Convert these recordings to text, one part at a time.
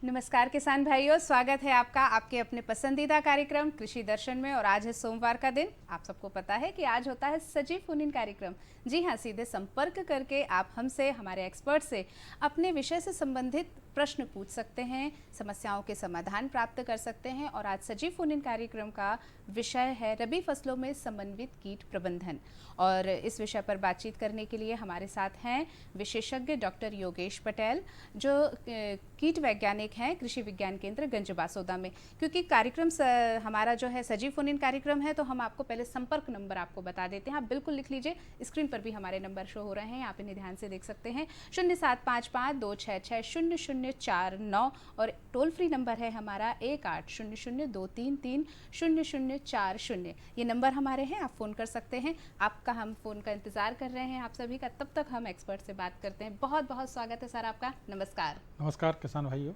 नमस्कार किसान भाइयों, स्वागत है आपका आपके अपने पसंदीदा कार्यक्रम कृषि दर्शन में। और आज है सोमवार का दिन। आप सबको पता है कि आज होता है सजीव फोन इन कार्यक्रम। जी हाँ, सीधे संपर्क करके आप हमसे, हमारे एक्सपर्ट से अपने विषय से संबंधित प्रश्न पूछ सकते हैं, समस्याओं के समाधान प्राप्त कर सकते हैं। और आज सजीव फोन इन कार्यक्रम का विषय है रबी फसलों में समन्वित कीट प्रबंधन। और इस विषय पर बातचीत करने के लिए हमारे साथ हैं विशेषज्ञ डॉक्टर योगेश पटेल, जो कीट वैज्ञानिक हैं कृषि विज्ञान केंद्र गंजबासौदा में। क्योंकि कार्यक्रम हमारा जो है सजीव फोन इन कार्यक्रम है, तो हम आपको पहले संपर्क नंबर आपको बता देते हैं। आप बिल्कुल लिख लीजिए, स्क्रीन पर भी हमारे नंबर शो हो रहे हैं, आप इन्हें ध्यान से देख सकते हैं। 0755-266-0049 और टोल फ्री नंबर है हमारा 1800-233-0040। ये नंबर हमारे हैं, आप फ़ोन कर सकते हैं। आपका हम फ़ोन का इंतज़ार कर रहे हैं, आप सभी का। तब तक हम एक्सपर्ट से बात करते हैं। बहुत बहुत स्वागत है सर आपका। नमस्कार। नमस्कार किसान भाइयों।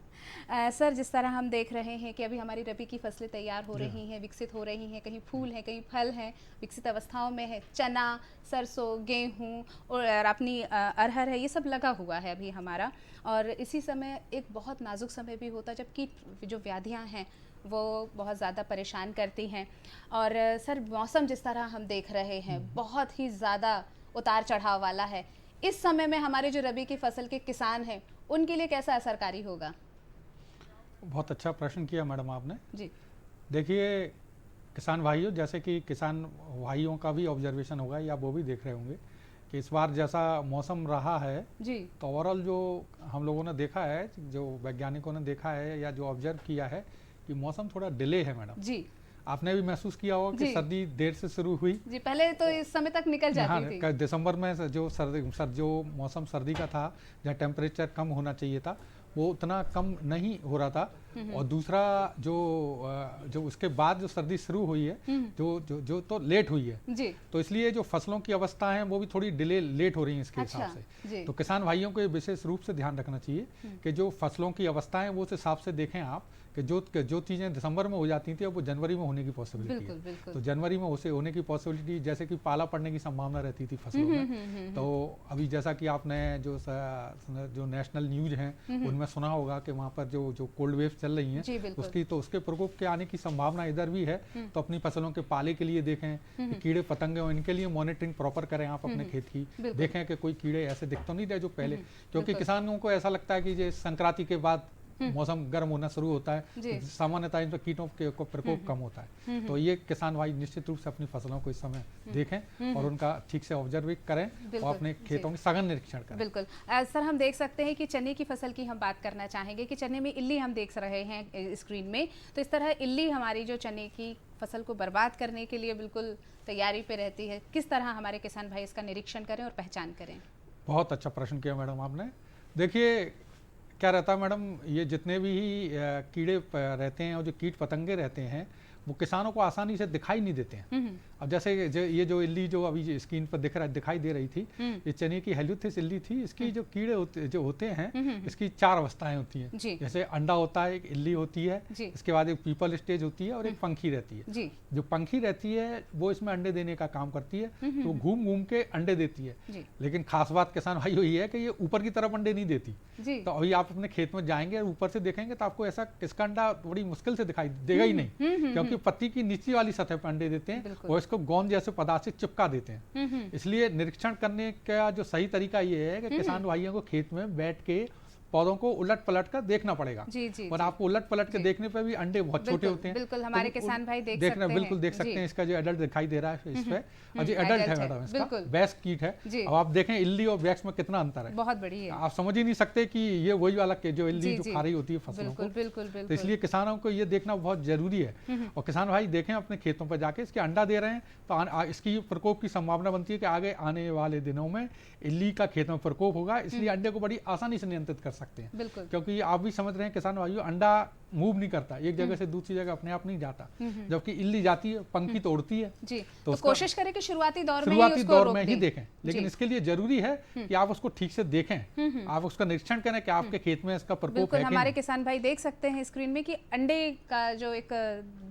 सर, जिस तरह हम देख रहे हैं कि अभी हमारी रबी की फसलें तैयार हो रही हैं, विकसित हो रही हैं, कहीं फूल हैं, कहीं फल हैं, विकसित अवस्थाओं में है। चना, सरसों, गेहूँ और अपनी अरहर है, ये सब लगा हुआ है अभी हमारा। और इसी समय एक बहुत नाजुक समय भी होता है जब कीट जो व्याधियाँ हैं वो बहुत ज़्यादा परेशान करती हैं। और सर, मौसम जिस तरह हम देख रहे हैं बहुत ही ज़्यादा उतार चढ़ाव वाला है। इस समय में हमारे जो रबी की फसल के किसान हैं उनके लिए कैसा असरकारी होगा? बहुत अच्छा प्रश्न किया मैडम आपने जी। देखिए किसान भाइयों, जैसे कि किसान भाइयों का भी ऑब्जर्वेशन होगा या वो भी देख रहे होंगे कि इस बार जैसा मौसम रहा है जी, तो ओवरऑल जो हम लोगों ने देखा है, जो वैज्ञानिकों ने देखा है या जो ऑब्जर्व किया है कि मौसम थोड़ा डिले है मैडम। जी। आपने भी महसूस किया होगा कि सर्दी देर से शुरू हुई। जी, पहले तो इस समय तक निकल जाती थी। दिसंबर में जो जो मौसम सर्दी का था, जहाँ टेम्परेचर कम होना चाहिए था, वो उतना कम नहीं हो रहा था। और दूसरा जो उसके बाद जो सर्दी शुरू हुई है, जो तो लेट हुई है जी। तो इसलिए जो फसलों की अवस्था है वो भी थोड़ी लेट हो रही है इसके हिसाब से। तो किसान भाइयों को विशेष रूप से ध्यान रखना चाहिए कि जो फसलों की अवस्था है वो उस हिसाब से देखें आप कि जो चीज़ें दिसंबर में हो जाती थी अब वो जनवरी में होने की पॉसिबिलिटी है। तो जनवरी में उसे होने की पॉसिबिलिटी, जैसे कि पाला पड़ने की संभावना रहती थी फसलों में। तो अभी जैसा कि आपने जो नेशनल न्यूज हैं उनमें सुना होगा कि वहाँ पर जो कोल्ड वेव चल रही हैं उसके प्रकोप के आने की संभावना इधर भी है। तो अपनी फसलों के पाले के लिए देखें कि कीड़े पतंगे हो, इनके लिए मॉनिटरिंग प्रॉपर करें आप अपने खेत की। देखें कि कोई कीड़े ऐसे दिख तो नहीं रहे जो पहले, क्योंकि किसानों को ऐसा लगता है कि ये संक्रांति के बाद मौसम गर्म होना शुरू होता है, तो सामान्यतः इन पर कीटों के प्रकोप कम होता है। तो ये किसान भाई निश्चित रूप से अपनी फसलों को इस समय देखें और उनका ठीक से ऑब्जर्व करें और अपने खेतों की सघन निरीक्षण करें। बिल्कुल सर, हम देख सकते हैं कि चने की फसल की हम बात करना चाहेंगे कि चने में इल्ली हम देख रहे हैं स्क्रीन में। तो इस तरह इल्ली हमारी जो चने की फसल को बर्बाद करने के लिए बिल्कुल तैयारी पे रहती है। किस तरह हमारे किसान भाई इसका निरीक्षण करें और पहचान करें? बहुत अच्छा प्रश्न किया मैडम आपने। देखिए क्या रहता है मैडम, ये जितने भी कीड़े रहते हैं और जो कीट पतंगे रहते हैं वो किसानों को आसानी से दिखाई नहीं देते हैं। अब जैसे ये जो इल्ली जो अभी स्क्रीन पर दिखाई दे रही थी, ये चने की हेल्यूथिस इल्ली थी। इसकी जो कीड़े होते हैं इसकी 4 अवस्थाएं होती हैं। जैसे अंडा होता है, एक इल्ली होती है, इसके बाद एक पीपल स्टेज होती है और एक पंखी रहती है। जो पंखी रहती है वो इसमें अंडे देने का काम करती है, तो घूम घूम के अंडे देती है। लेकिन खास बात किसान भाई ये है कि ये ऊपर की तरफ अंडे नहीं देती। तो अभी आप अपने खेत में जाएंगे और ऊपर से देखेंगे तो आपको ऐसा इसका अंडा बड़ी मुश्किल से दिखाई देगा ही नहीं, क्योंकि पत्ती की नीचे वाली सतह पर अंडे देते हैं और इसको गोंद जैसे पदार्थ से चिपका देते हैं। इसलिए निरीक्षण करने का जो सही तरीका ये है कि किसान भाइयों को खेत में बैठ के पौधों को उलट पलट कर देखना पड़ेगा। और आपको उलट पलट के देखने पर भी अंडे बहुत छोटे होते हैं। बिल्कुल हमारे किसान भाई बिल्कुल देख सकते हैं। इसका जो एडल्ट दिखाई दे रहा है इस पे, और ये एडल्ट है मैडम, इसका बैक्स कीट है। अब आप देखें इल्ली और बैक्स में कितना अंतर है, बहुत बड़ी है। आप समझ ही नहीं सकते कि ये वही वाला जो इल्ली जो खा रही होती है फसलों को। तो इसलिए किसानों को ये देखना बहुत जरूरी है। और किसान भाई देखें अपने खेतों पर जाके, इसके अंडा दे रहे हैं तो इसकी प्रकोप की संभावना बनती है कि आगे आने वाले दिनों में इल्ली का खेत में प्रकोप होगा। इसलिए अंडे को बड़ी आसानी से नियंत्रित कर सकते हैं। क्योंकि आप भी समझ रहे हैं किसान भाइयों, अंडा मूव नहीं करता, एक जगह से दूसरी जगह अपने आप नहीं जाता, जबकि इल्ली जाती है, पंखी तोड़ती है। जी, तो कोशिश करें कि शुरुआती दौर में ही देखें, लेकिन इसके लिए जरूरी है कि आप उसको ठीक से देखें, आप उसका निरीक्षण करें कि आपके खेत में इसका प्रकोप है कि हमारे किसान भाई देख सकते हैं स्क्रीन में कि अंडे का जो एक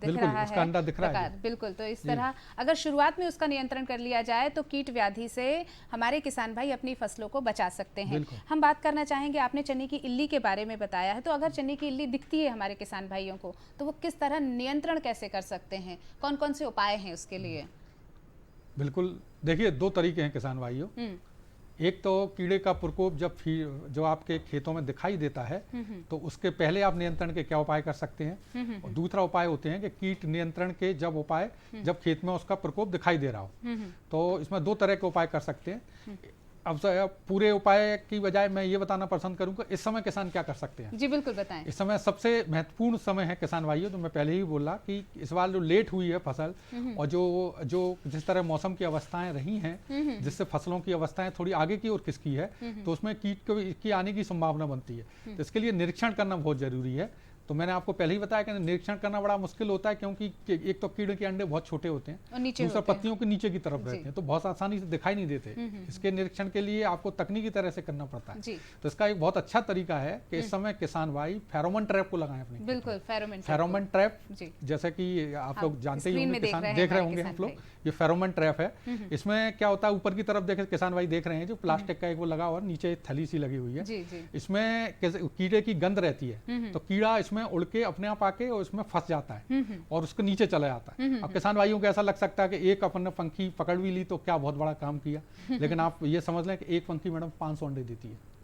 दिख रहा है, अंडा दिख रहा है। बिल्कुल, तो इस तरह अगर शुरुआत में उसका नियंत्रण कर लिया जाए तो कीट व्याधि से हमारे किसान भाई अपनी फसलों को बचा सकते हैं। हम बात करना चाहेंगे, आपने चने की इल्ली के बारे में बताया है, तो अगर चने की इल्ली दिखती है हमारे किसान भाइयों को तो वो किस तरह नियंत्रण कैसे कर सकते हैं, कौन कौन से उपाय हैं उसके लिए? बिल्कुल, देखिए 2 तरीके हैं किसान भाइयों। एक तो कीड़े का प्रकोप जो आपके खेतों में दिखाई देता है तो उसके पहले आप नियंत्रण के क्या उपाय कर सकते हैं, और दूसरा उपाय होते हैं कि कीट नियंत्रण के जब खेत में उसका प्रकोप दिखाई दे रहा हो। तो इसमें 2 तरह के उपाय कर सकते हैं। अब पूरे उपाय की बजाय मैं ये बताना पसंद करूंगा इस समय किसान क्या कर सकते हैं। जी बिल्कुल बताएं। इस समय सबसे महत्वपूर्ण समय है किसान भाइयों, तो मैं पहले ही बोला कि इस बार जो लेट हुई है फसल और जो जिस तरह मौसम की अवस्थाएं रही हैं, जिससे फसलों की अवस्थाएं थोड़ी आगे की ओर खिसकी है, तो उसमें कीट की आने की संभावना बनती है। तो इसके लिए निरीक्षण करना बहुत जरूरी है। तो मैंने आपको पहले ही बताया कि निरीक्षण करना बड़ा मुश्किल होता है, क्योंकि एक तो कीड़े के अंडे बहुत छोटे होते हैं और दूसरा पत्तियों के नीचे की तरफ रहते हैं, तो बहुत आसानी से दिखाई नहीं देते। इसके निरीक्षण के लिए आपको तकनीकी तरह से करना पड़ता है। तो इसका एक बहुत अच्छा तरीका है कि इस समय किसान भाई फेरोमोन ट्रैप को लगाएं अपने। बिल्कुल, फेरोमोन ट्रैप, जैसे कि आप लोग जानते ही होंगे, किसान देख रहे होंगे आप लोग, ये फेरोमोन ट्रैप है। इसमें क्या होता है, ऊपर की तरफ देखे किसान भाई देख रहे हैं, जो प्लास्टिक का एक वो लगा हुआ, नीचे थैली सी लगी हुई है। इसमें कीड़े की गंध रहती है, तो कीड़ा इसमें उड़ के अपने आप आके और उसमें फंस जाता है और उसके नीचे चला जाता है। अब किसान भाइयों को ऐसा लग सकता है कि एक अपन ने पंखी पकड़ भी ली तो क्या बहुत बड़ा काम किया, लेकिन आप ये समझ लें कि एक पंखी मैडम 500 अंडे देती है।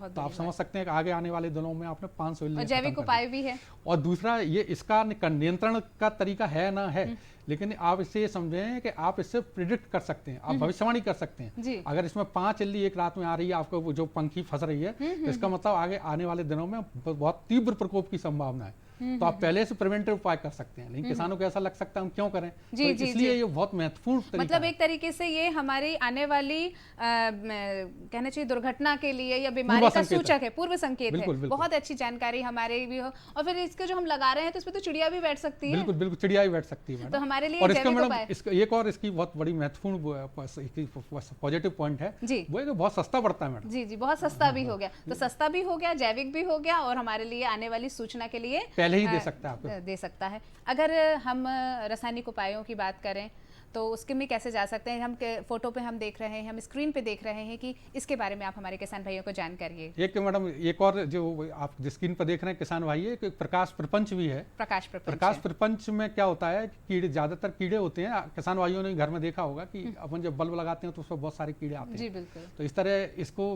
तो आप समझ सकते हैं कि आगे आने वाले दिनों में आपने 500 जैविक उपाय भी है। और दूसरा ये इसका नियंत्रण का तरीका है ना है, लेकिन आप इससे ये समझें कि आप इससे प्रिडिक्ट कर सकते हैं, आप भविष्यवाणी कर सकते हैं। अगर इसमें 5 इल्ली एक रात में आ रही है, आपको जो पंखी फंस रही है, तो इसका मतलब आगे आने वाले दिनों में बहुत तीव्र प्रकोप की संभावना है। तो आप पहले से प्रिवेंटिव उपाय कर सकते हैं, लेकिन किसानों को ऐसा लग सकता है हम क्यों करें, तो इसलिए ये बहुत महत्वपूर्ण तरीका मतलब एक तरीके से ये हमारी आने वाली कहना चाहिए दुर्घटना के लिए या बीमारी का सूचक है, पूर्व संकेत है। बहुत अच्छी जानकारी हमारे भी हो। और फिर इसके जो हम लगा रहे हैं तो इसमें तो चिड़िया भी बैठ सकती है। बिल्कुल बिल्कुल, चिड़िया भी बैठ सकती है। तो हमारे लिए और इसका मैडम एक और इसकी बहुत बड़ी महत्वपूर्ण पॉजिटिव पॉइंट है वो है कि बहुत सस्ता पड़ता है मैडम। जी जी, बहुत सस्ता भी हो गया। तो सस्ता भी हो गया, जैविक भी हो गया, और हमारे लिए आने वाली सूचना के लिए पहले ही दे सकता है आपको, दे सकता है। अगर हम रासायनिक उपायों की बात करें तो उसके में कैसे जा सकते हैं? हम फोटो पे हम देख रहे हैं, हम स्क्रीन पे देख रहे हैं कि इसके बारे में आप हमारे किसान भाइयों को जानकारी। एक मैडम एक और जो आप स्क्रीन पर देख रहे हैं किसान भाई, एक प्रकाश प्रपंच भी है। प्रकाश प्रपंच में क्या होता है, कीड़े, ज्यादातर कीड़े होते हैं, किसान भाइयों ने घर में देखा होगा कि अपन जब बल्ब लगाते हैं तो उसमें बहुत सारे कीड़े आते हैं। जी बिल्कुल। तो इस तरह इसको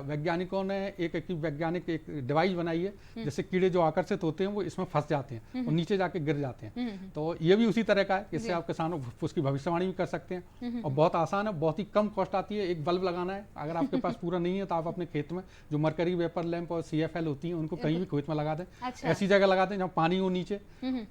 वैज्ञानिकों ने एक वैज्ञानिक एक डिवाइस बनाई है, जिससे कीड़े जो आकर्षित होते हैं वो इसमें फंस जाते हैं और नीचे जाके गिर जाते हैं। तो ये भी उसी तरह का है, इससे आप किसानों उसकी भविष्यवाणी भी कर सकते हैं और बहुत आसान है, बहुत ही कम कॉस्ट आती है। एक बल्ब लगाना है, अगर आपके पास पूरा नहीं है तो आप अपने खेत में जो मरकरी वेपर लैंप और CFL होती हैं उनको कहीं भी खेत में लगा दें। ऐसी जगह लगा दें जहाँ पानी हो नीचे,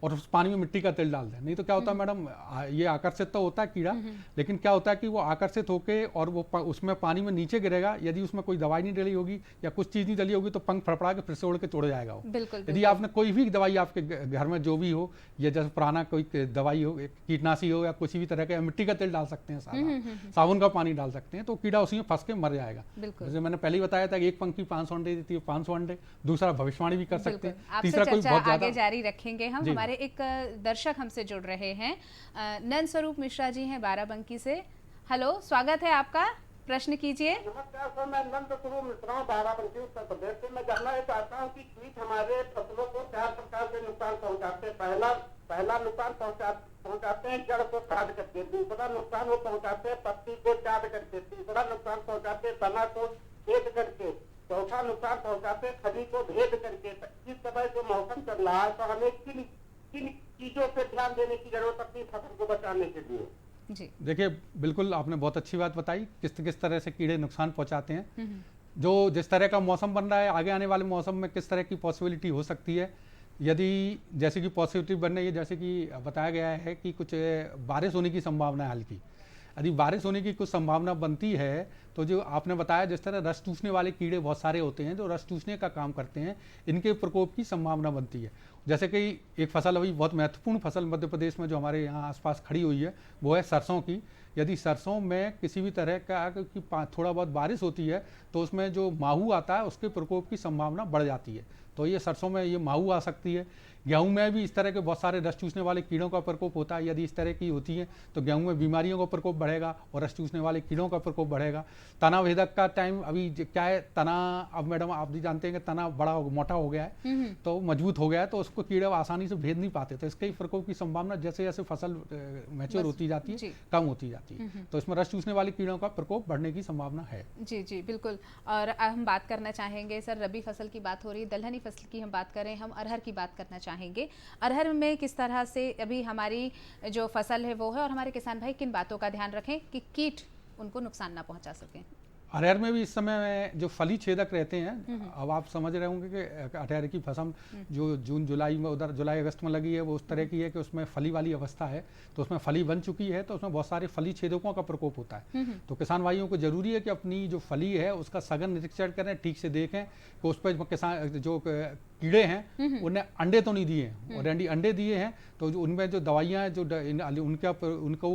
और उस पानी में मिट्टी का तेल डाल दें। नहीं तो क्या होता है मैडम, ये आकर्षित तो होता है कीड़ा, लेकिन क्या होता है कि वो आकर्षित होकर और वो उसमें पानी में नीचे गिरेगा, यदि उसमें कोई दवाई नहीं डली होगी या कुछ चीज नहीं डली होगी तो पंख फड़फड़ा के फिर से उड़ के तोड़ जाएगा वो। यदि आपने कोई भी दवाई आपके घर में जो भी हो, या जैसे पुराना कोई दवाई हो, कीटनाशी हो या किसी भी तरह का, मिट्टी का तेल डाल सकते हैं, साबुन का पानी डाल सकते हैं, तो कीड़ा उसी में फंस के मर जाएगा। जैसे मैंने पहले ही बताया था कि एक पंखी 500 अंडे देती है, 500 अंडे। दूसरा भविष्यवाणी भी कर सकते हैं। तीसरा कोई बहुत ज्यादा आगे जारी रखेंगे हम। हमारे एक दर्शक हमसे जुड़ रहे हैं, नंद स्वरूप मिश्रा जी हैं बाराबंकी से। हेलो, स्वागत है आपका, प्रश्न कीजिए। नमस्कार सर, मैं नंद स्वरूप मिश्रा हूँ, बाराबंकी उत्तर प्रदेश से। मैं जानना ये चाहता हूँ कि कीट हमारे फसलों को 4 प्रकार से नुकसान पहुँचाते हैं। पहला नुकसान पहुँचाते हैं जड़ को काट करके, दूसरा नुकसान वो पहुँचाते हैं पत्ती को चाट करके, तीसरा नुकसान पहुँचाते हैं तना को छेद करके, चौथा नुकसान पहुँचाते हैं खली को भेद करके। इस समय जो मौसम चल रहा है तो हमें किन चीजों पे ध्यान देने की जरूरत अपनी फसल को बचाने के लिए? जी देखिए, बिल्कुल आपने बहुत अच्छी बात बताई, किस तरह से कीड़े नुकसान पहुंचाते हैं। जो जिस तरह का मौसम बन रहा है, आगे आने वाले मौसम में किस तरह की पॉसिबिलिटी हो सकती है, यदि जैसे कि पॉसिबिलिटी बन रही है, जैसे कि बताया गया है कि कुछ बारिश होने की संभावना है हल्की। यदि बारिश होने की कुछ संभावना बनती है तो जो आपने बताया जिस तरह रस चूसने वाले कीड़े बहुत सारे होते हैं जो रस चूसने का काम करते हैं, इनके प्रकोप की संभावना बनती है। जैसे कि एक फसल अभी बहुत महत्वपूर्ण फसल मध्य प्रदेश में जो हमारे यहाँ आसपास खड़ी हुई है वो है सरसों की। यदि सरसों में किसी भी तरह का की थोड़ा बहुत बारिश होती है तो उसमें जो माहू आता है उसके प्रकोप की संभावना बढ़ जाती है। तो ये सरसों में ये माहू आ सकती है। गेहूं में भी इस तरह के बहुत सारे रस चूसने वाले कीड़ों का प्रकोप होता है। यदि इस तरह की होती है तो गेहूं में बीमारियों का प्रकोप बढ़ेगा और रस चूसने वाले कीड़ों का प्रकोप बढ़ेगा। तना भेदक का टाइम अभी क्या है, तना अब मैडम आप भी जानते हैं कि तना बड़ा मोटा हो गया है तो मजबूत हो गया है, तो उसको कीड़े आसानी से भेद नहीं पाते। तो इसके प्रकोप की संभावना जैसे जैसे फसल मैच्योर होती जाती है कम होती जाती है। तो इसमें रस चूसने वाले कीड़ों का प्रकोप बढ़ने की संभावना है। जी जी बिल्कुल। और अब हम बात करना चाहेंगे सर, रबी फसल की बात हो रही है, दलहनी फसल की हम बात करें, हम अरहर की बात करना चाहेंगे। अरहर में किस तरह से अभी हमारी जो फसल है वो है और हमारे किसान भाई किन बातों का ध्यान रखें कि कीट उनको नुकसान ना पहुंचा सकें? अरहर में भी इस समय जो फली छेदक रहते हैं, अब आप समझ रहे होंगे कि अरहर की फसल जो जून जुलाई में उधर जुलाई अगस्त में लगी है वो उस तरह की है कि उसमें फली वाली अवस्था है, तो उसमें फली बन चुकी है, तो उसमें बहुत सारे फली छेदकों का प्रकोप होता है। तो किसान भाइयों को जरूरी है कि अपनी जो फली है उसका सघन निरीक्षण करें, ठीक से देखें कि उस पर किसान जो कीड़े हैं उन्हें अंडे तो नहीं दिए हैं, और यदि अंडे दिए हैं तो जो उनमें जो दवाइयाँ हैं जो उनको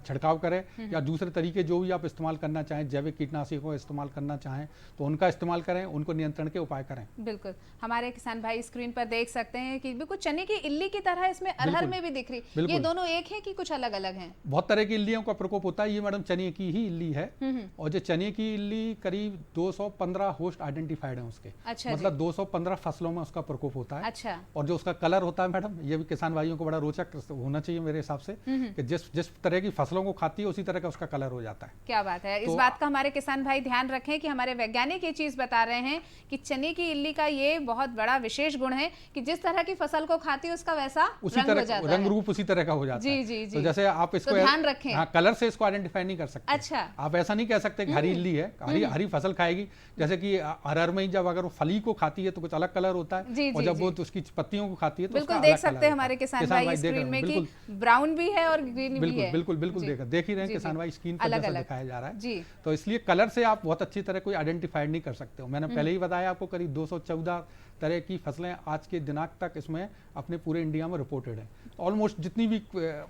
छिड़काव करें, या दूसरे तरीके जो भी आप इस्तेमाल करना चाहें, जैविक कीटनाशकों को इस्तेमाल करना चाहें तो उनका इस्तेमाल करें, उनको नियंत्रण के उपाय करें। बिल्कुल, हमारे किसान भाई स्क्रीन पर देख सकते हैं कि बिल्कुल चने की इल्ली की तरह इसमें अरहर में भी दिख रही। ये दोनों एक है कि कुछ अलग अलग हैं? बहुत तरह की इल्लियों का प्रकोप होता है। ये मैडम चने की ही इल्ली है, और जो चने की इल्ली करीब 215 होस्ट आइडेंटिफाइड है उसके। अच्छा, मतलब 215 फसलों में उसका प्रकोप होता है। अच्छा। और जो उसका कलर होता है मैडम, ये भी किसान भाइयों को बड़ा रोचक होना चाहिए मेरे हिसाब से, कि जिस तरह की फसलों को खाती है उसी तरह का उसका कलर हो जाता है। क्या बात है। इस बात का हमारे किसान भाई ध्यान रखें कि हमारे वैज्ञानिक ये चीज बता रहे हैं कि चने की इल्ली का ये बहुत बड़ा विशेष गुण है कि जिस तरह की फसल को खाती है उसका वैसा उसी रंग तरह हो जाता रंग रूप उसी तरह का हो जाता जी, है। जी, जी। तो जैसे आप इसको ध्यान रखें। हाँ, कलर से इसको आइडेंटिफाई नहीं कर सकते। अच्छा। आप ऐसा नहीं कह सकते कि हरी इल्ली है, हरी फसल खाएगी। जैसे कि अरहर में जब अगर वो फली को खाती है तो कुछ अलग कलर होता है, और जब वो उसकी पत्तियों को खाती है तो बिल्कुल देख सकते हैं हमारे किसान भाई स्क्रीन में कि ब्राउन भी है और ग्रीन भी है। बिल्कुल देख ही रहे हैं किसान भाई स्क्रीन पर जैसा दिखाया जा रहा है जी। तो इसलिए कलर से आप बहुत अच्छी तरह कोई आइडेंटिफाइड नहीं कर सकते हो। मैंने पहले ही बताया आपको करीब 214 तरह की फसलें आज के दिनांक तक इसमें अपने पूरे इंडिया में रिपोर्टेड है। ऑलमोस्ट जितनी भी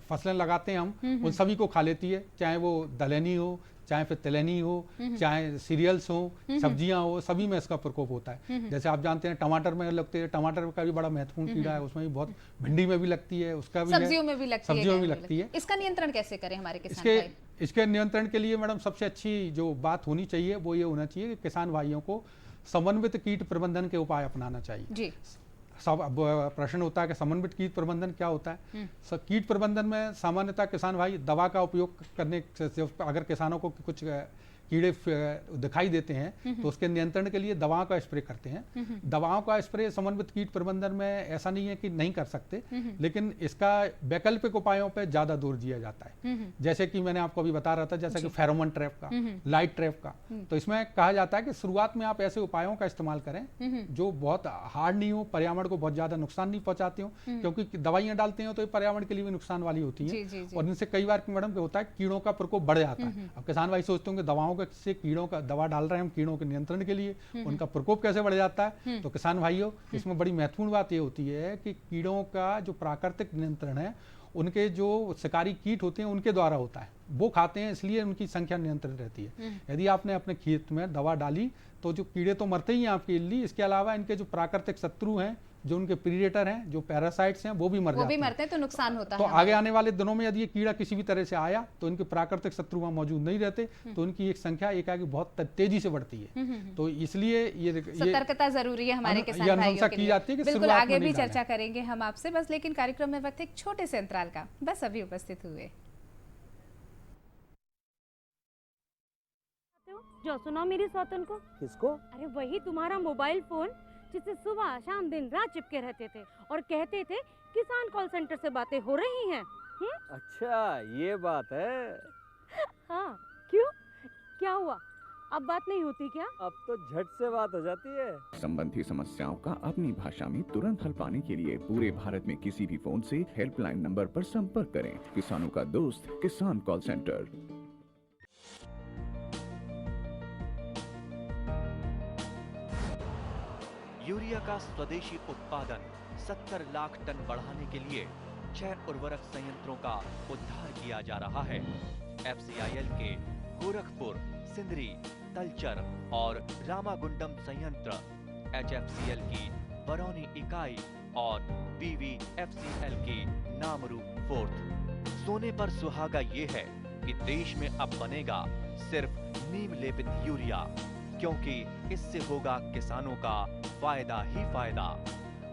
फसलें लगाते हैं हम उन सभी को खा लेती है, चाहे वो दलहनी हो, चाहे फिर तिलहनी हो, चाहे सीरियल्स हो, सब्जियां हो, सभी में इसका प्रकोप होता है। जैसे आप जानते हैं टमाटर में लगते हैं, टमाटर का भी बड़ा महत्वपूर्ण कीड़ा है, उसमें भी बहुत, भिंडी में भी लगती है, उसका भी सब्जियों में भी लगती है। है। इसका नियंत्रण कैसे करें हमारे किसान भाई? इसके नियंत्रण के लिए मैडम सबसे अच्छी जो बात होनी चाहिए वो ये होना चाहिए कि किसान भाइयों को समन्वित कीट प्रबंधन के उपाय अपनाना चाहिए जी। सब प्रश्न होता है कि समन्वित कीट प्रबंधन क्या होता है। कीट प्रबंधन में सामान्यतः किसान भाई दवा का उपयोग करने से, अगर किसानों को कुछ कीड़े दिखाई देते हैं तो उसके नियंत्रण के लिए दवाओं का स्प्रे करते हैं। दवाओं का स्प्रे समन्वित कीट प्रबंधन में ऐसा नहीं है कि नहीं कर सकते, लेकिन इसका वैकल्पिक उपायों पर ज्यादा जोर दिया जाता है। जैसे कि मैंने आपको अभी बता रहा था, जैसे कि फेरोमोन ट्रैप का, लाइट ट्रैप का, तो इसमें कहा जाता है कि शुरुआत में आप ऐसे उपायों का इस्तेमाल करें जो बहुत हार्ड नहीं हो, पर्यावरण को बहुत ज्यादा नुकसान नहीं पहुंचाते हो, क्योंकि दवाइयां डालते हो तो ये पर्यावरण के लिए भी नुकसान वाली होती है, और इनसे कई बार मैडम क्या होता है कीड़ों का प्रकोप बढ़ जाता है। अब किसान भाई सोचते होंगे दवाओं से कीड़ों का दवा डाल रहे हैं हम कीड़ों के नियंत्रण के लिए, उनका प्रकोप कैसे बढ़ जाता है। तो किसान भाइयों इसमें बड़ी महत्वपूर्ण बात ये होती है कि कीड़ों का जो प्राकृतिक नियंत्रण है उनके जो शिकारी कीट होते हैं उनके द्वारा होता है, वो खाते हैं, इसलिए उनकी संख्या नियंत्रित रहती है। यदि आपने अपने खेत में दवा डाली तो जो कीड़े तो मरते ही हैं आपके इल्ली, इसके अलावा इनके जो प्राकृतिक शत्रु हैं, जो उनके प्रीडेटर हैं, जो पैरासाइट्स हैं, वो भी मरते हैं, तो नुकसान होता है। तो आगे आने वाले दिनों में यदि ये कीड़ा किसी भी तरह से आया तो इनके प्राकृतिक शत्रु वहां मौजूद नहीं रहते, तो उनकी एक संख्या एकाएक बहुत तेजी से बढ़ती है। तो इसलिए ये सतर्कता जरूरी है हमारे किसान भाइयों के लिए। बिल्कुल आगे भी चर्चा करेंगे हम आपसे, बस लेकिन कार्यक्रम में वक्त एक छोटे से अंतराल का, बस अभी उपस्थित हुए। जो सुनाओ मेरी सौतन को। किसको? अरे वही तुम्हारा मोबाइल फोन जिससे सुबह शाम दिन रात चिपके रहते थे और कहते थे किसान कॉल सेंटर से बातें हो रही हैं। अच्छा ये बात है। हाँ क्यों, क्या हुआ, अब बात नहीं होती क्या? अब तो झट से बात हो जाती है। संबंधी समस्याओं का अपनी भाषा में तुरंत हल पाने के लिए पूरे भारत में किसी भी फोन से हेल्पलाइन नंबर पर संपर्क करें। किसानों का दोस्त किसान कॉल सेंटर। यूरिया का स्वदेशी उत्पादन 70 लाख टन बढ़ाने के लिए 6 उर्वरक संयंत्रों का उद्धार किया जा रहा है। FCIL के गोरखपुर, सिंदरी, तलचर और रामागुंडम संयंत्र, HFCL की बरौनी इकाई और BVFCL की नामरू फोर्थ। सोने पर सुहागा ये है कि देश में अब बनेगा सिर्फ नीम लेपित यूरिया, क्योंकि इससे होगा किसानों का फायदा ही फायदा।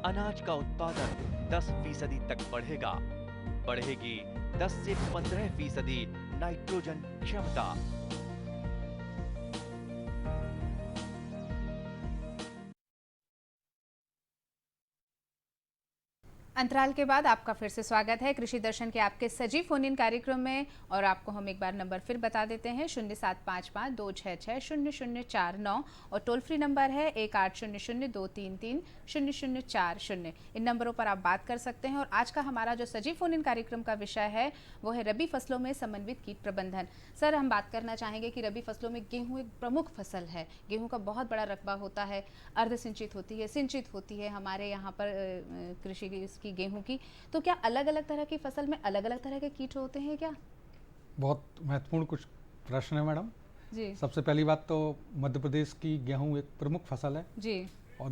अनाज का उत्पादन 10% तक बढ़ेगा। बढ़ेगी 10 से 15% नाइट्रोजन क्षमता। अंतराल के बाद आपका फिर से स्वागत है कृषि दर्शन के आपके सजीव फोन इन कार्यक्रम में। और आपको हम एक बार नंबर फिर बता देते हैं 0755-266-0049 और टोल फ्री नंबर है 1800-233-0040। इन नंबरों पर आप बात कर सकते हैं। और आज का हमारा जो सजीव फोन इन कार्यक्रम का विषय है वो है रबी फसलों में समन्वित कीट प्रबंधन। सर, हम बात करना चाहेंगे कि रबी फसलों में गेहूँ एक प्रमुख फसल है। गेहूँ का बहुत बड़ा रकबा होता है, अर्ध सिंचित होती है, सिंचित होती है हमारे यहाँ पर कृषि की गेहूं की। तो क्या अलग अलग तरह की फसल में अलग अलग तरह के कीट होते हैं क्या? बहुत महत्वपूर्ण कुछ प्रश्न है मैडम जी। सबसे पहली बात तो मध्य प्रदेश की गेहूं एक प्रमुख फसल है जी। और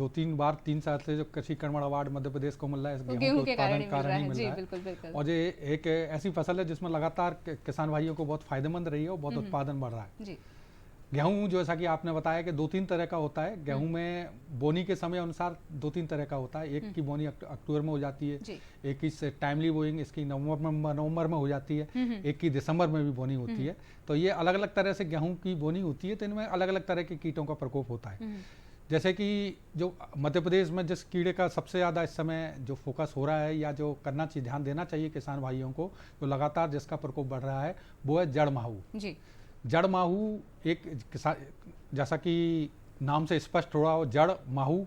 3 साल से जो कृषि कर्मण अवार्ड मध्य प्रदेश को मिल रहा है इस गेहूं के के कारण ही मिल जी, रहा है। बिल्कुल बिल्कुल। और ये एक ऐसी फसल है जिसमें लगातार किसान भाइयों को बहुत फायदेमंद रही है और बहुत उत्पादन बढ़ रहा है। जी। गेहूं जैसा कि आपने बताया कि 2-3 तरह का होता है। गेहूं में बोनी के समय अनुसार 2-3 तरह का होता है। एक की बोनी अक्टूबर में हो जाती है, एक की टाइमली बोइंग इसकी नवंबर में हो जाती है, एक की दिसंबर में भी बोनी होती है। तो ये अलग अलग तरह से गेहूं की बोनी होती है। तो इनमें अलग अलग तरह के कीटों का प्रकोप होता है। जैसे कि जो मध्य प्रदेश में जिस कीड़े का सबसे ज़्यादा इस समय जो फोकस हो रहा है या जो करना चाहिए, ध्यान देना चाहिए किसान भाइयों को, जो लगातार जिसका प्रकोप बढ़ रहा है वो है जड़ माहू। जी। जड़ माहू एक जैसा कि नाम से स्पष्ट हो रहा हो, जड़ माहू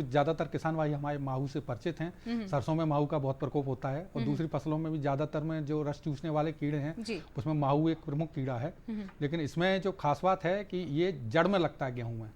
ज्यादातर किसान भाई हमारे माहू से परिचित हैं। सरसों में माहू का बहुत प्रकोप होता है और दूसरी फसलों में भी ज्यादातर में जो रस चूसने वाले कीड़े हैं उसमें माहू एक प्रमुख कीड़ा है। लेकिन इसमें जो खास बात है कि ये जड़ में लगता है गेहूं में।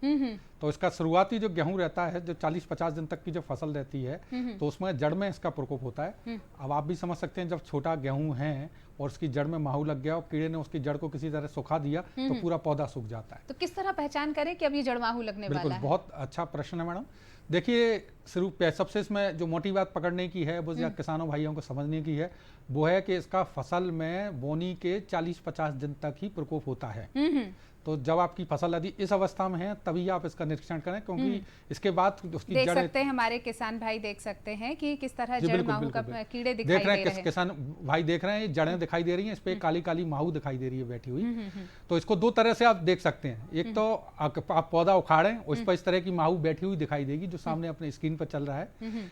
तो इसका शुरुआती जो गेहूं रहता है, जो 40-50 दिन तक की जो फसल रहती है, तो उसमें जड़ में इसका प्रकोप होता है। अब आप भी समझ सकते हैं, जब छोटा गेहूं है और उसकी जड़ में माहू लग गया और कीड़े ने उसकी जड़ को किसी तरह सुखा दिया तो पूरा पौधा सूख जाता है। तो किस तरह पहचान करें कि अब ये जड़ माहू लगने वाला है? बहुत अच्छा प्रश्न है मैडम। देखिए, सबसे इसमें जो मोटी बात पकड़ने की है, वो किसानों भाइयों को समझने की है, वो है कि इसका फसल में बोनी के 40-50 दिन तक ही प्रकोप होता है। तो जब आपकी फसल यदि इस अवस्था में है तभी आप इसका निरीक्षण करें, क्योंकि इसके बाद उसकी देख सकते हैं हमारे किसान भाई देख सकते हैं कि किस तरह जड़ माहू का कीड़े दिखाई दे रहे हैं। किसान भाई देख रहे हैं, जड़ें दिखाई दे रही हैं, इस पे काली काली माहू दिखाई दे रही है बैठी हुई। तो इसको 2 तरह से आप देख सकते हैं। एक तो आप पौधा उखाड़ें, उस पर इस तरह की माहू बैठी हुई दिखाई देगी जो सामने अपने स्क्रीन पर चल रहा है।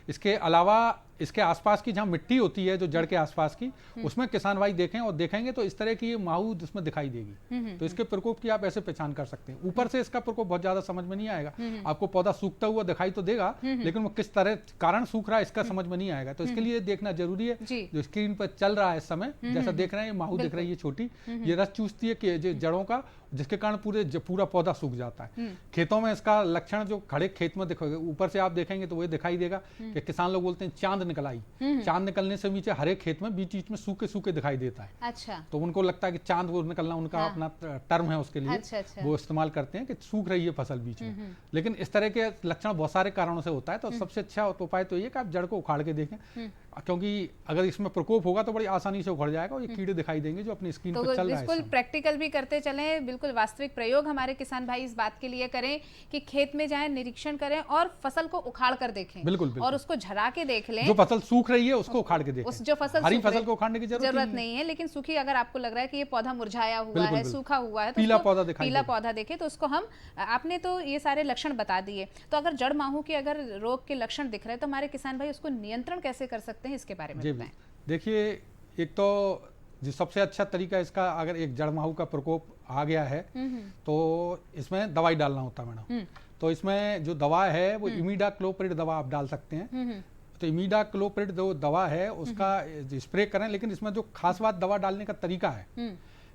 इसके अलावा इसके आसपास की जहाँ मिट्टी होती है, जो जड़ के आसपास की, उसमें किसान भाई देखें और देखेंगे तो इस तरह की ये माहू उसमें दिखाई देगी। तो इसके प्रकोप की आप ऐसे पहचान कर सकते हैं। ऊपर से इसका प्रकोप बहुत ज्यादा समझ में नहीं आएगा, आपको पौधा सूखता हुआ दिखाई तो देगा, लेकिन वो किस तरह कारण सूख रहा है इसका समझ में नहीं आएगा। तो इसके लिए देखना जरूरी है। जो स्क्रीन पर चल रहा है इस समय, जैसा देख रहे हैं, माहू दिख रही है छोटी, ये रस चूसती है कि जड़ों का, जिसके कारण पूरा पौधा सूख जाता है। खेतों में इसका लक्षण जो खड़े खेत में दिखेगा, ऊपर से आप देखेंगे तो वो दिखाई देगा कि किसान लोग बोलते हैं चांद निकल आई। चांद निकलने से नीचे हरे खेत में बीच में सूखे सूखे दिखाई देता है। अच्छा। तो उनको लगता है कि चांद वो निकलना उनका अपना टर्म है उसके लिए। अच्छा। वो इस्तेमाल करते हैं कि सूख रही है फसल बीच में। लेकिन इस तरह के लक्षण बहुत सारे कारणों से होता है। तो सबसे अच्छा उपाय तो ये कि आप जड़ को उखाड़ के देखें, क्योंकि अगर इसमें प्रकोप होगा तो बड़ी आसानी से उखड़ जाएगा और ये कीड़े दिखाई देंगे जो अपनी स्क्रीन पर चल रहा है। बिल्कुल प्रैक्टिकल भी करते चलें, बिल्कुल वास्तविक प्रयोग हमारे किसान भाई इस बात के लिए करें कि खेत में जाएं, निरीक्षण करें और फसल को उखाड़ कर देखें। बिल्कुल। और उसको झरा के देख लें। जो फसल सूख रही है उसको उखाड़ के देखें। उस जो फसल हरी फसल को उखाड़ने की जरूरत नहीं है, लेकिन सूखी अगर आपको लग रहा है कि ये पौधा मुरझाया हुआ है, सूखा हुआ है, तो पीला पौधा देखे तो उसको हम, आपने तो ये सारे लक्षण बता दिए। तो अगर जड़ माहू के अगर रोग के लक्षण दिख रहे हैं तो हमारे किसान भाई उसको नियंत्रण कैसे कर सकते हैं, इसके बारे में बताएं। देखिए, एक तो जो सबसे अच्छा तरीका इसका, अगर एक जड़ माहू का प्रकोप आ गया है तो इसमें दवाई डालना होता है मैडम। तो इसमें जो दवा है वो इमिडाक्लोप्रिड दवा आप डाल सकते हैं। तो इमिडाक्लोप्रिड जो दवा है उसका स्प्रे करें, लेकिन इसमें जो खास बात दवा डालने का तरीका है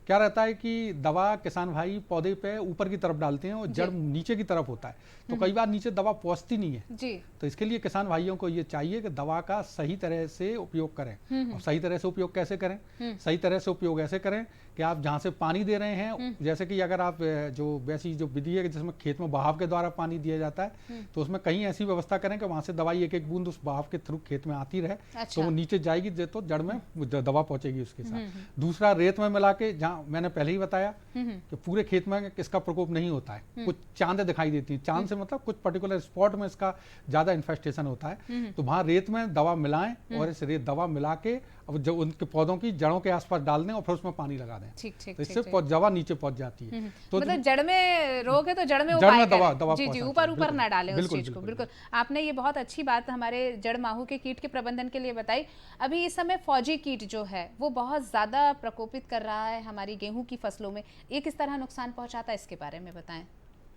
क्या रहता है कि दवा किसान भाई पौधे पे ऊपर की तरफ डालते हैं और जड़ नीचे की तरफ होता है, तो कई बार नीचे दवा पहुंचती नहीं है जी। तो इसके लिए किसान भाइयों को ये चाहिए कि दवा का सही तरह से उपयोग करें। अब सही तरह से उपयोग कैसे करें? सही तरह से उपयोग ऐसे करें कि आप जहाँ से पानी दे रहे हैं, जैसे कि अगर आप जो वैसी जो विधि है जिसमें खेत में बहाव के द्वारा पानी दिया जाता है, तो उसमें कहीं ऐसी व्यवस्था करें कि वहां से दवाई एक एक बूंद उस बहाव के थ्रू खेत में आती रहे। अच्छा। तो वो नीचे जाएगी तो जड़ में दवा पहुंचेगी उसके साथ। दूसरा, रेत में मिला के, जहाँ मैंने पहले ही बताया कि पूरे खेत में इसका प्रकोप नहीं होता है, कुछ चांद दिखाई देती है, चांद से मतलब कुछ पर्टिकुलर स्पॉट में इसका ज्यादा इन्फेस्टेशन होता है, तो वहां रेत में दवा मिलाएं और इस रेत दवा मिला के अब जो उनके पौधों की जड़ों के आसपास डाल दें और फिर उसमें पानी लगा दें। ठीक ठीक तो इससे ठीक, ठीक। दवा नीचे पहुंच जाती है। तो मतलब जड़ में रोग है तो जड़ में जड़ उपाय में दवा करें। दवा जी जी, पहुंचाते ऊपर हैं। ऊपर ना डालें उस बिल्कुल, चीज को। बिल्कुल, बिल्कुल, आपने ये बहुत अच्छी बात हमारे जड़ माहू के कीट के प्रबंधन के लिए बताई। अभी इस समय फौजी कीट जो है वो बहुत ज्यादा प्रकोपित कर रहा है हमारी गेहूं की फसलों में, ये किस तरह नुकसान पहुंचाता है, इसके बारे में बताएं।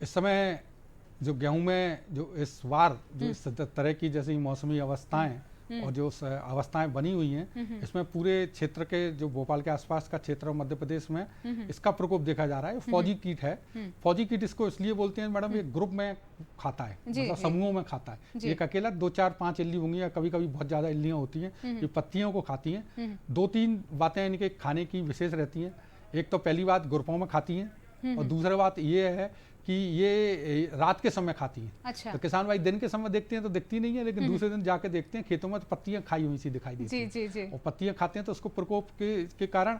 इस समय जो गेहूं में जो इस बार जो इस तरह की जैसी मौसमी अवस्थाएं और जो अवस्थाएं बनी हुई हैं, इसमें पूरे क्षेत्र के जो भोपाल के आसपास का क्षेत्र और मध्य प्रदेश में इसका प्रकोप देखा जा रहा है। फौजी कीट है। फौजी कीट इसको इसलिए बोलते हैं मैडम, ये ग्रुप में खाता है, मतलब समूहों में खाता है। एक अकेला 2 4 5 इल्ली होंगी या कभी कभी बहुत ज्यादा इल्लियां होती हैं, ये पत्तियों को खाती हैं। 2-3 बातें इनके खाने की विशेष रहती हैं। एक तो पहली बात ग्रुपों में खाती हैं, और दूसरी बात ये है कि ये रात के समय खाती हैं। अच्छा। तो किसान भाई दिन के समय देखते हैं तो दिखती नहीं है, लेकिन दूसरे दिन जाके देखते हैं खेतों में तो पत्तियां खाई हुई सी दिखाई देती जी हैं। जी जी। और पत्तियां खाते हैं तो उसको प्रकोप के कारण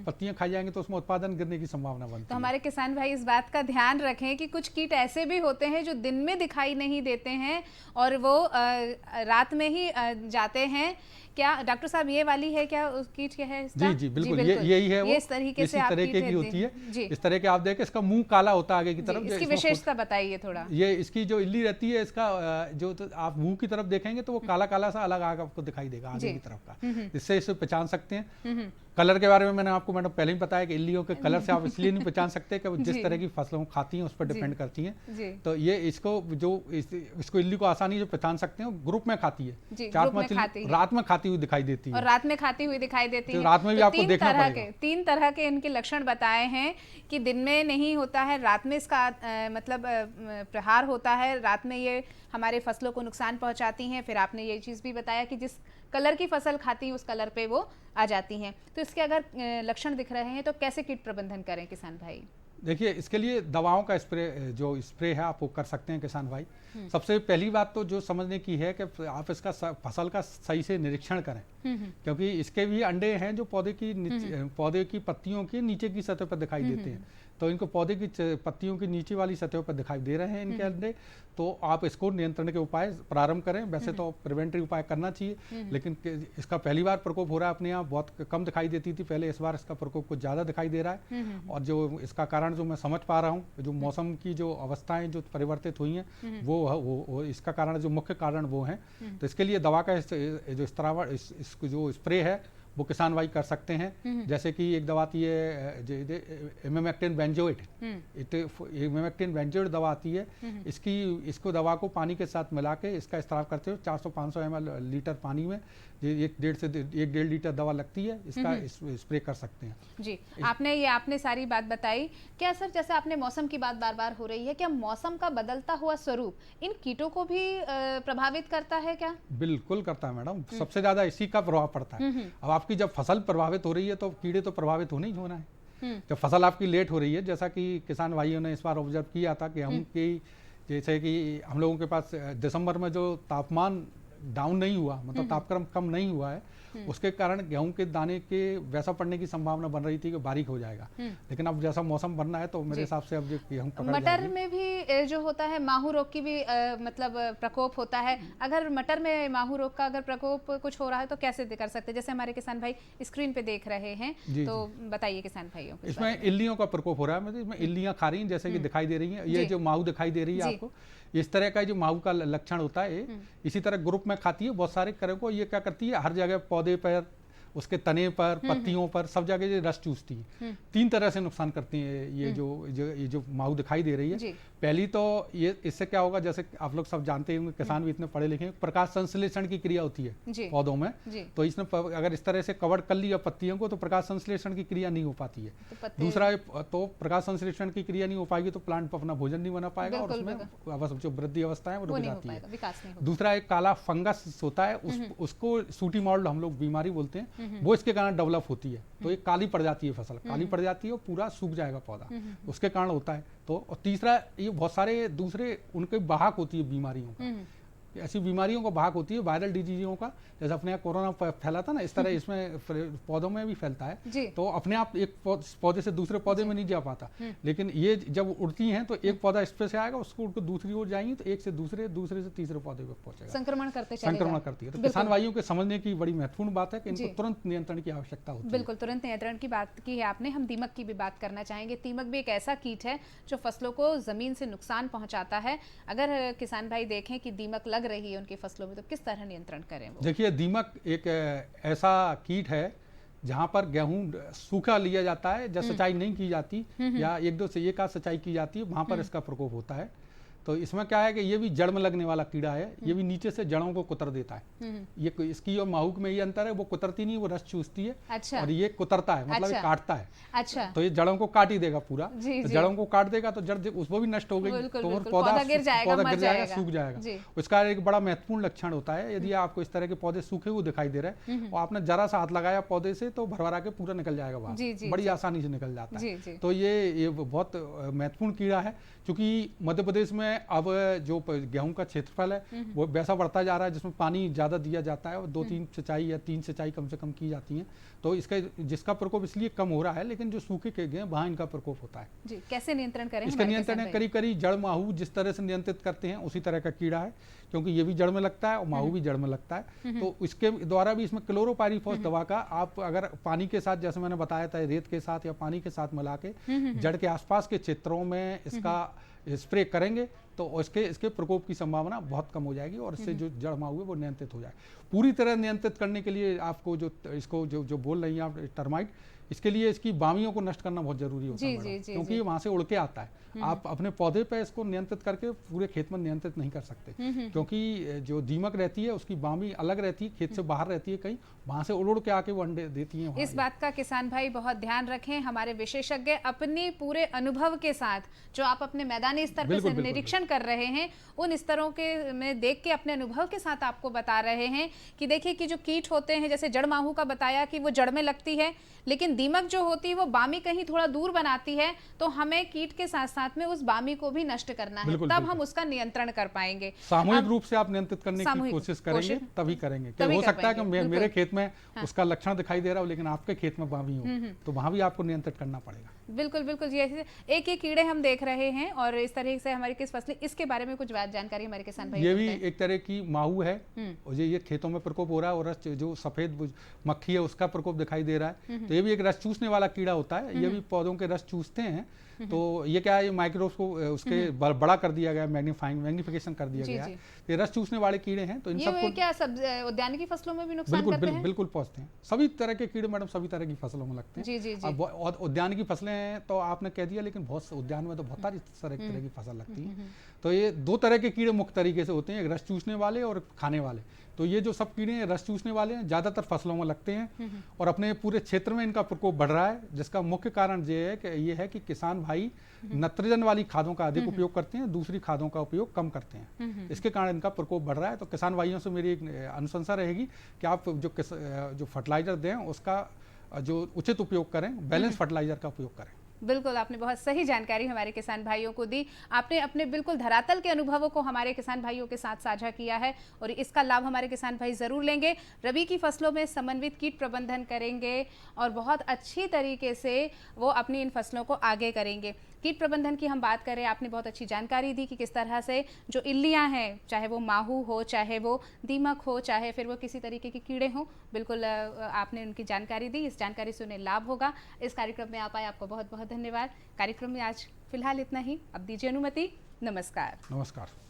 पत्तियां खाई जाएंगी तो उसमें उत्पादन गिरने की संभावना बनती तो है। हमारे किसान भाई इस बात का ध्यान रखें कि कुछ कीट ऐसे भी होते हैं जो दिन में दिखाई नहीं देते हैं और वो रात में ही जाते हैं। क्या डॉक्टर साहब ये वाली है क्या उस कीट क्या है इसका? जी जी बिल्कुल, यही है वो। ये इस तरीके से इसी आप तरीके कीट की होती है। जी। इस तरह के आप देखें, इसका मुंह काला होता है आगे की तरफ। इसकी इसमें विशेषता बताइए थोड़ा। ये इसकी जो इल्ली रहती है, इसका जो तो आप मुंह की तरफ देखेंगे तो वो काला काला सा अलग आग आपको दिखाई देगा आगे की तरफ का। इससे इसे पहचान सकते हैं। कलर के बारे में मैंने आपको मैडम पहले ही बताया कि इल्लियों के कलर से आप इसलिए नहीं पहचान सकते कि वो जिस तरह की फसलों को खाती हैं उस पर डिपेंड करती हैं। तो ये इसको इल्ली को आसानी से पहचान सकते हैं। ग्रुप में खाती है, 4-5 रात में खाती हुई दिखाई देती है, और रात में खाती हुई दिखाई देती है। रात में भी आपको देखना पड़ेगा। 3 तरह के इनके लक्षण बताए हैं कि दिन में नहीं होता है, रात में इसका मतलब प्रहार होता है, रात में ये हमारे फसलों को नुकसान पहुंचाती हैं। फिर आपने ये चीज़ भी बताया कि जिस कलर की फसल खाती है उस कलर पे वो आ जाती हैं। तो इसके अगर लक्षण दिख रहे हैं तो कैसे कीट प्रबंधन करें किसान भाई? देखिए, इसके लिए दवाओं का स्प्रे है आप वो कर सकते हैं किसान भाई। सबसे पहली बात तो जो समझने की है कि आप इसका फसल का सही से निरीक्षण करें, क्योंकि इसके भी अंडे हैं जो पौधे की पत्तियों के नीचे की सतह पर दिखाई देते हैं। तो इनको पौधे की पत्तियों की नीचे वाली सतह पर दिखाई दे रहे हैं इनके अंडे, तो आप इसको नियंत्रण के उपाय प्रारंभ करें। वैसे तो प्रिवेंटिव उपाय करना चाहिए, लेकिन इसका पहली बार प्रकोप हो रहा है अपने यहाँ, बहुत कम दिखाई देती थी पहले, इस बार इसका प्रकोप कुछ ज़्यादा दिखाई दे रहा है। और जो इसका कारण जो मैं समझ पा रहा हूँ, जो मौसम की जो अवस्थाएं जो परिवर्तित हुई हैं वो इसका कारण, जो मुख्य कारण वो हैं। तो इसके लिए दवा का जो इसको जो स्प्रे है वो किसान भाई कर सकते हैं। जैसे कि एक दवा आती है इमेमेक्टिन बेंजोएट, इमेमेक्टिन बेंजोएट दवा आती है। इसको दवा को पानी के साथ मिला के इसका इस्तेमाल करते हो 400-500 ml लीटर पानी में, 1.5 लीटर दवा लगती है, इसका स्प्रे कर सकते हैं। जी, आपने सारी बात बताई। क्या सर, जैसे आपने मौसम की बात बार बार हो रही है, क्या मौसम का बदलता हुआ स्वरूप इन कीटों को भी प्रभावित करता है क्या? बिल्कुल करता है मैडम, सबसे ज्यादा इसी का प्रभाव पड़ता है। अब आपकी जब फसल प्रभावित हो रही है तो कीड़े तो प्रभावित होने ही होना है। जब फसल आपकी लेट हो रही है, जैसा कि किसान भाइयों ने इस बार ऑब्जर्व किया था कि जैसे कि हम लोगों के पास दिसंबर में जो तापमान डाउन नहीं हुआ, मतलब तापक्रम कम नहीं हुआ है, उसके कारण गेहूं के दाने के वैसा पड़ने की संभावना बन रही थी कि बारीक हो जाएगा। लेकिन अब जैसा मौसम बनना है तो मेरे हिसाब से अब गेहूं पकड़ मटर में भी जो होता है माहू रोग की भी मतलब प्रकोप होता है। अगर मटर में माहू रोग का अगर प्रकोप कुछ हो रहा है तो कैसे कर सकते हैं? जैसे हमारे किसान भाई स्क्रीन पे देख रहे हैं, तो बताइए किसान भाइयों को। इसमें इल्लियों का प्रकोप हो रहा है, मतलब इसमें इल्लियां खा रही हैं जैसे कि दिखाई दे रही हैं। ये जो माहू दिखाई दे रही है आपको, इस तरह का जो माहू का लक्षण होता है, इसी तरह ग्रुप में खाती है बहुत सारे तरह को। ये क्या करती है, हर जगह पौधे पर उसके तने पर, पत्तियों पर, सब जगह ये रस चूसती है। 3 तरह से नुकसान करती है ये जो माहू दिखाई दे रही है। पहली तो ये इससे क्या होगा, जैसे आप लोग सब जानते हैं, किसान भी इतने पढ़े लिखे हैं, प्रकाश संश्लेषण की क्रिया होती है पौधों में। तो इसने अगर इस तरह से कवर कर लिया पत्तियों को तो प्रकाश संश्लेषण की क्रिया नहीं हो पाती है। दूसरा तो प्रकाश संश्लेषण की क्रिया नहीं हो पाएगी तो प्लांट अपना भोजन नहीं बना पाएगा और उसमें जो वृद्धि अवस्था है वो रुक जाती है। दूसरा एक काला फंगस होता है, उसको सूटी मॉल्ड हम लोग बीमारी बोलते हैं, वो इसके कारण डेवलप होती है। तो ये काली पड़ जाती है फसल, काली पड़ जाती है और पूरा सूख जाएगा पौधा, उसके कारण होता है। तो और तीसरा ये बहुत सारे दूसरे उनके वाहक होती है बीमारियों का, ऐसी बीमारियों का भाग होती है, वायरल डिजीजों का, जैसे अपने यहाँ कोरोना फैला था ना, इस तरह इसमें पौधों में भी फैलता है। तो अपने आप एक पौधे से दूसरे पौधे में नहीं जा पाता, लेकिन ये जब उड़ती हैं तो एक पौधा इस पे से आएगा, उसको उड़ के दूसरी ओर जाएंगी तो एक से दूसरे से तीसरे पौधे पे पहुंचेगा, संक्रमण करती है। तो किसान भाइयों के समझने की बड़ी महत्वपूर्ण बात है कि इनको तुरंत नियंत्रण की आवश्यकता होती है। बिल्कुल, तुरंत नियंत्रण की बात की है आपने। हम दीमक की भी बात करना चाहेंगे। दीमक भी एक ऐसा कीट है जो फसलों को जमीन से नुकसान पहुंचाता है। अगर किसान भाई देखें कि दीमक लग रही है उनकी फसलों में तो किस तरह नियंत्रण करें वो? देखिए, दीमक एक ऐसा कीट है जहां पर गेहूं सूखा लिया जाता है, जब सिंचाई नहीं की जाती या 1-2 से 1 आध सिंचाई की जाती है, वहां पर इसका प्रकोप होता है। तो इसमें क्या है कि ये भी जड़ में लगने वाला कीड़ा है, ये भी नीचे से जड़ों को कुतर देता है। ये इसकी और माहूक में ये अंतर है, वो कुतरती नहीं, वो रस चूसती है। अच्छा। और ये कुतरता है, मतलब ये काटता है। अच्छा। तो ये जड़ों को काट ही देगा पूरा। तो जड़ों को काट देगा तो जड़ वो भी नष्ट हो गई, तो पौधा गिर जाएगा, सूख जाएगा। उसका एक बड़ा महत्वपूर्ण लक्षण होता है, यदि आपको इस तरह के पौधे सूखे हुए दिखाई दे रहे हैं और आपने जरा सा हाथ लगाया पौधे से तो भरभरा के पूरा निकल जाएगा बाहर, बड़ी आसानी से निकल जाता है। तो ये बहुत महत्वपूर्ण कीड़ा है, क्योंकि मध्य प्रदेश में अब जो गेहूं का क्षेत्रफल है वो वैसा बढ़ता जा रहा है जिसमें पानी ज्यादा दिया जाता है और 2-3 सिंचाई या 3 सिंचाई कम से कम की जाती हैं। तो जिसका प्रकोप इसलिए कम हो रहा है, लेकिन जो सूखे के गए वहां इनका प्रकोप होता है। जी, कैसे नियंत्रण करें? इसका नियंत्रण करीब जड़ माहू जिस तरह से नियंत्रित करते हैं उसी तरह का कीड़ा है, क्योंकि ये भी जड़ में लगता है और माहू भी जड़ में लगता है। तो इसके द्वारा भी इसमें क्लोरोपाइरीफॉस दवा का आप अगर पानी के साथ, जैसे मैंने बताया था, रेत के साथ या पानी के साथ मिला के जड़ के आसपास के क्षेत्रों में इसका स्प्रे करेंगे तो इसके प्रकोप की संभावना बहुत कम हो जाएगी और इससे जो जड़ माहू है वो नियंत्रित हो जाए। पूरी तरह नियंत्रित करने के लिए आपको जो बोल रही हैं आप, टर्माइट, इसके लिए इसकी बामियों को नष्ट करना बहुत जरूरी होता है, क्योंकि ये वहां से उड़ के आता है। आप अपने पौधे पे इसको नियंत्रित करके पूरे खेत में नियंत्रित नहीं कर सकते, क्योंकि जो दीमक रहती है उसकी बामी अलग रहती है, खेत से बाहर रहती है, कहीं वहां से उड़ के आके वो अंडे देती हैं। इस बात का किसान भाई बहुत ध्यान रखें। हमारे विशेषज्ञ अपने पूरे अनुभव के साथ, जो आप अपने मैदानी स्तर पर निरीक्षण कर रहे हैं, उन स्तरों के में देख के अपने अनुभव के साथ आपको बता रहे हैं कि देखिए कि जो कीट होते हैं, जैसे जड़ माहू का बताया कि वो जड़ में लगती है, लेकिन दीमक जो होती है वो बामी कहीं थोड़ा दूर बनाती है। तो हमें कीट के साथ साथ में उस बामी को भी नष्ट करना है, तब हम उसका नियंत्रण कर पाएंगे। सामूहिक रूप से आप नियंत्रित करने की कोशिश करेंगे तभी करेंगे। क्या हो सकता है कि मेरे खेत में उसका लक्षण दिखाई दे रहा हो लेकिन आपके खेत में बामी हो, तो वहां भी आपको नियंत्रित करना पड़ेगा। बिल्कुल बिल्कुल जी, ऐसे एक एक कीड़े हम देख रहे हैं और इस तरह से हमारी किस फसलें, इसके बारे में कुछ जानकारी हमारे किसान भाई। ये भी एक तरह की माहू है और ये खेतों में प्रकोप हो रहा है और रस जो सफेद मक्खी है उसका प्रकोप दिखाई दे रहा है। तो ये भी एक रस चूसने वाला कीड़ा होता है, ये भी पौधों के रस चूसते हैं। तो ये क्या है, ये माइक्रोस्कोप उसके बड़ा कर दिया गया, मैग्निफिकेशन कर दिया गया है। ये रस चूसने वाले कीड़े हैं। तो इन सबको क्या सब उद्यानिकी फसलों में भी नुकसान करते हैं? बिल्कुल पहुंचते हैं। सभी तरह के कीड़े मैडम सभी तरह की फसलों में लगते हैं। जी जी जी। अब उद्यानिकी फसलें हैं तो आपने कह दिया, लेकिन बहुत उद्यान में तो बहुत सारी तरह की फसल लगती है। तो ये 2 तरह के कीड़े मुख्य तरीके से होते हैं, एक रस चूसने वाले और खाने वाले। तो ये जो सब कीड़े हैं रस चूसने वाले हैं, ज्यादातर फसलों में लगते हैं और अपने पूरे क्षेत्र में इनका प्रकोप बढ़ रहा है, जिसका मुख्य कारण ये है कि किसान भाई नत्रजन वाली खादों का अधिक उपयोग करते हैं, दूसरी खादों का उपयोग कम करते हैं। इसके कारण इनका प्रकोप बढ़ रहा है। तो किसान भाइयों से मेरी एक अनुशंसा रहेगी कि आप जो फर्टिलाइजर दें उसका जो उचित उपयोग करें, बैलेंस फर्टिलाइजर का उपयोग करें। बिल्कुल, आपने बहुत सही जानकारी हमारे किसान भाइयों को दी। आपने अपने बिल्कुल धरातल के अनुभवों को हमारे किसान भाइयों के साथ साझा किया है और इसका लाभ हमारे किसान भाई ज़रूर लेंगे। रबी की फसलों में समन्वित कीट प्रबंधन करेंगे और बहुत अच्छी तरीके से वो अपनी इन फसलों को आगे करेंगे। कीट प्रबंधन की हम बात करें, आपने बहुत अच्छी जानकारी दी कि किस तरह से जो इल्लियाँ हैं, चाहे वो माहू हो, चाहे वो दीमक हो, चाहे फिर वो किसी तरीके के कीड़े हों, बिल्कुल आपने उनकी जानकारी दी। इस जानकारी से उन्हें लाभ होगा। इस कार्यक्रम में आप आए, आपको बहुत बहुत धन्यवाद। कार्यक्रम में आज फिलहाल इतना ही, अब दीजिए अनुमति। नमस्कार। नमस्कार।